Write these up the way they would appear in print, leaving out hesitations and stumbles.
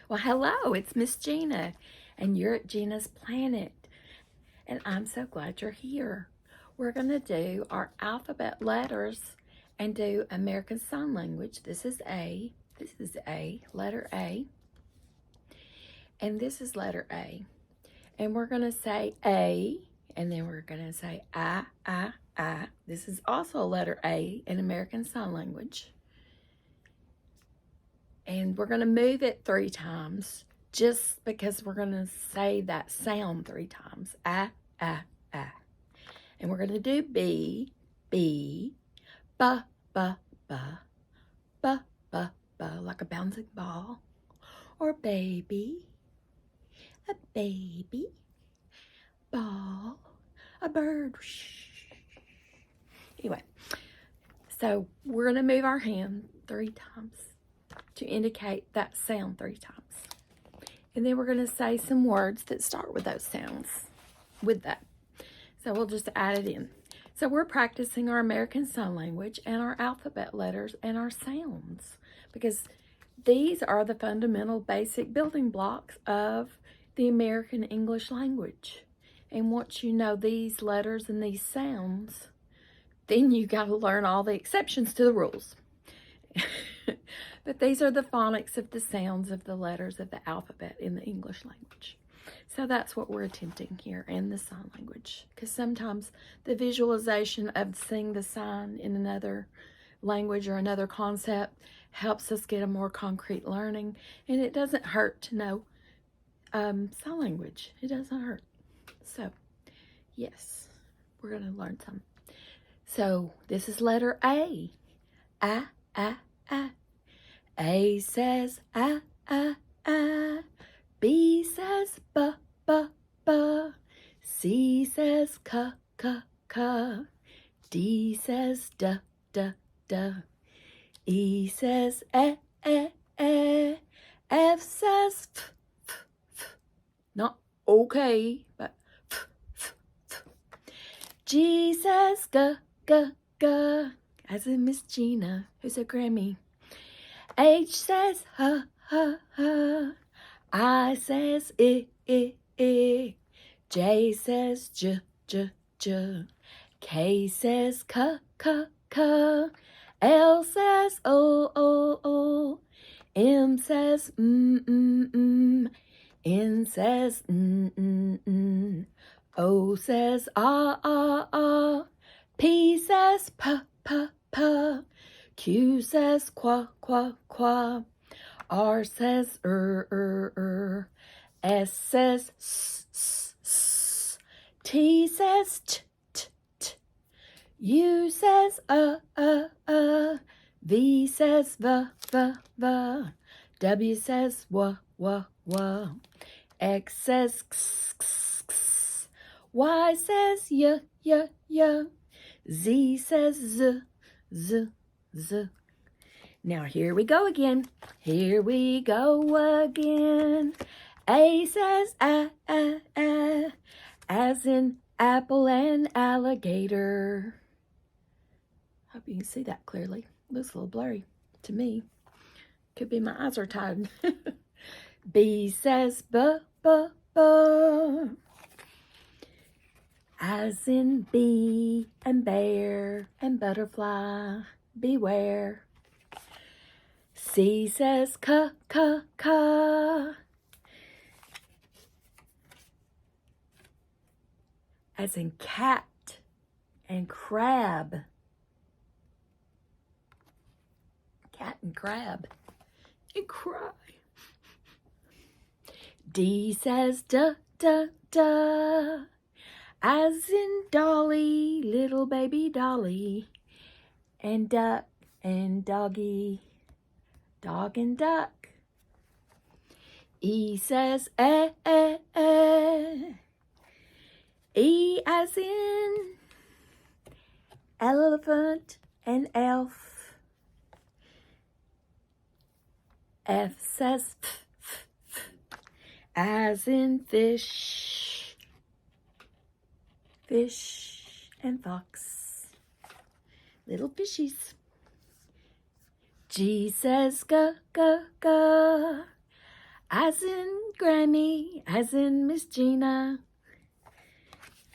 Well, hello, it's Miss Gina, and you're at Gina's Planet, and I'm so glad you're here. We're going to do our alphabet letters and do American Sign Language. This is A, letter A, and this is letter A. And we're going to say A, and then we're going to say I. This is also letter A in American Sign Language. And we're going to move it 3 times just because we're going to say that sound 3 times. Ah. And we're going to do B, ba, like a bouncing ball. Or baby, a baby, ball, a bird. Anyway, so we're going to move our hand 3 times to indicate that sound 3 times. And then we're going to say some words that start with those sounds with that. So we'll just add it in. So we're practicing our American Sign Language and our alphabet letters and our sounds, because these are the fundamental basic building blocks of the American English language. And once you know these letters and these sounds, then you got to learn all the exceptions to the rules. But these are the phonics of the sounds of the letters of the alphabet in the English language. So that's what we're attempting here in the sign language. Because sometimes the visualization of seeing the sign in another language or another concept helps us get a more concrete learning. And it doesn't hurt to know sign language. It doesn't hurt. So, yes, we're going to learn some. So, this is letter A. A. A says ah. B says ba. C says ka. D says da. E says eh. F says f. Not okay, but f. G says ga. As in Miss Gina, who's a Grammy. H says ha. I says I. J says j. K says ka. L says o. M says N says O says ah. P says pa. Q says qua. R says S says s. T says t. U says V says v. W says w. X says x. Y says y. Z says z. Now here we go again. A says as in apple and alligator. Hope you can see that clearly. Looks a little blurry to me. Could be my eyes are tired. B says b. As in bee and bear and butterfly, beware. C says ka. As in cat and crab. Cat and crab. And cry. D says da. As in dolly, little baby dolly. And duck and doggy. Dog and duck. E says eh. E as in elephant and elf. F says f. As in fish. Fish and fox. Little fishies. G says ga. as in Grammy, as in Miss Gina,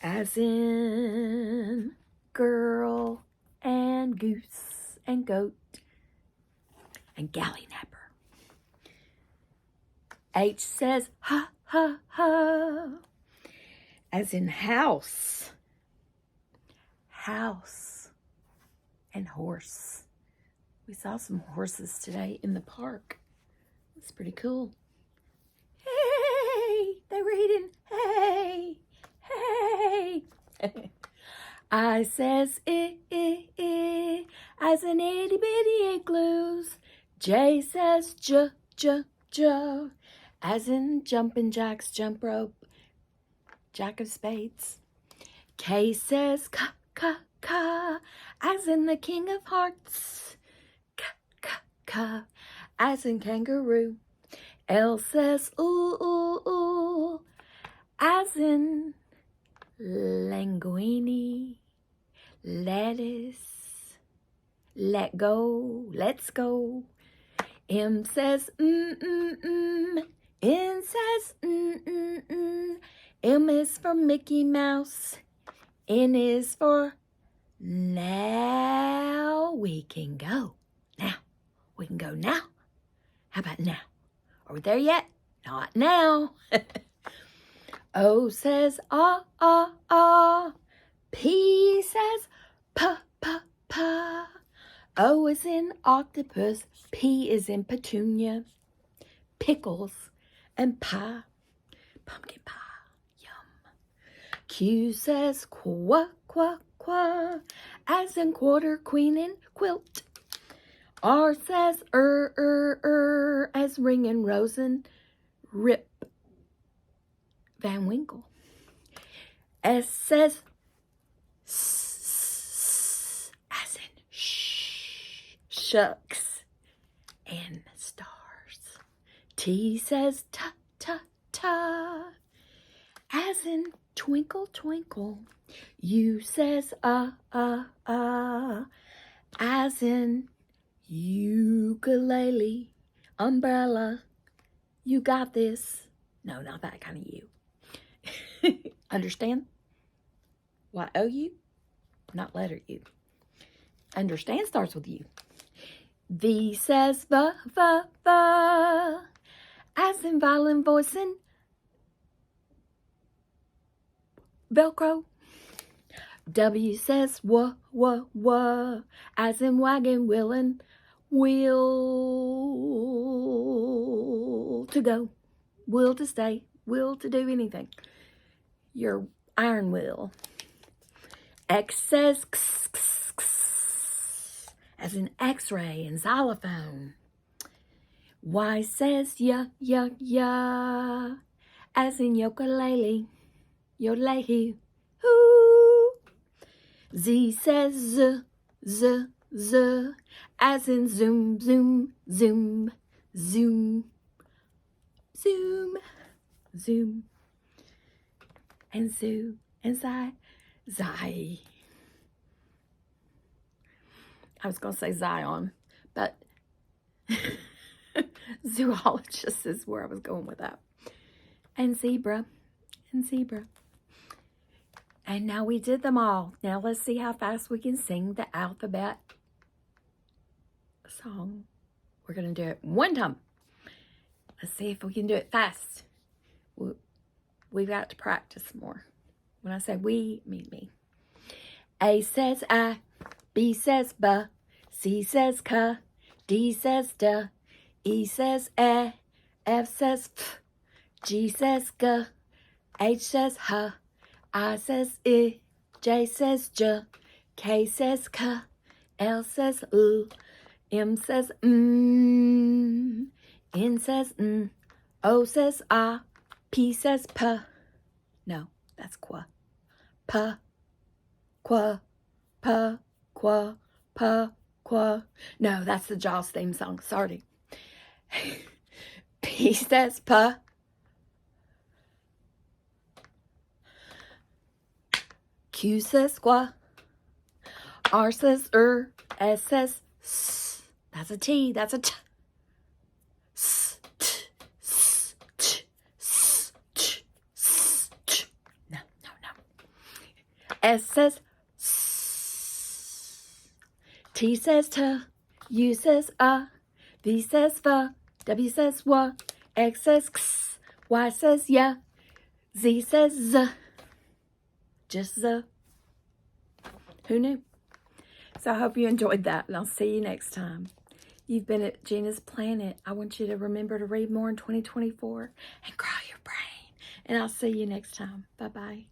as in girl and goose and goat and gallynapper. H says ha, ha, ha, as in house, house and horse. We saw some horses today in the park. It's pretty cool. Hey, they were eating, hey, hey. I says as in itty bitty igloos. J says j, as in jumping jacks, jump rope, jack of spades. K says ka, as in the king of hearts, ka, as in kangaroo. L says ooh, as in linguine, lettuce, let go, let's go. M says N says M is for Mickey Mouse. N is for now we can go. Now, we can go now. How about now? Are we there yet? Not now. O says ah. P says pa. O is in octopus. P is in petunia, pickles, and pie. Pumpkin pie. Yum. Q says qua, as in quarter, queen, and quilt. R says as ring and rosin, Rip Van Winkle. S says as in shucks and stars. T says ta, as in twinkle, twinkle. U says as in ukulele, umbrella, you got this. No, not that kind of you. Understand? Y-O-U, not letter U. Understand starts with U. V says va, as in violin voicing, Velcro. W says wa, as in wagon, wheelin', will to go, will to stay, will to do anything. Your iron will. X says as in x-ray and xylophone. Y says ya, as in ukulele, yodelahu, hoo. Z says z, as in zoom, and zoo, and zai. I was going to say Zion, but zoologist is where I was going with that. And zebra. And now we did them all. Now let's see how fast we can sing the alphabet song. We're going to do it one time. Let's see if we can do it fast. We've got to practice more. When I say we, mean me. A says I, B says ba, C says ka, D says da, E says eh, F says f, G says ga, H says ha, I says I, J says j, K says ka, L says l, M says N says n, O says ah, P says pa. No, that's qua. Pa, qua, pa, qua, pa, qua. No, that's the Jaws theme song. Sorry. P says pa. Q says qua. R says S says s. That's a T. That's a T. S, T, S. S says S. T says T. U says V says V. W says W. X says X. Y says Y. Z says Z. Just Z. Who knew? So I hope you enjoyed that, and I'll see you next time. You've been at Gina's Planet. I want you to remember to read more in 2024 and grow your brain. And I'll see you next time. Bye-bye.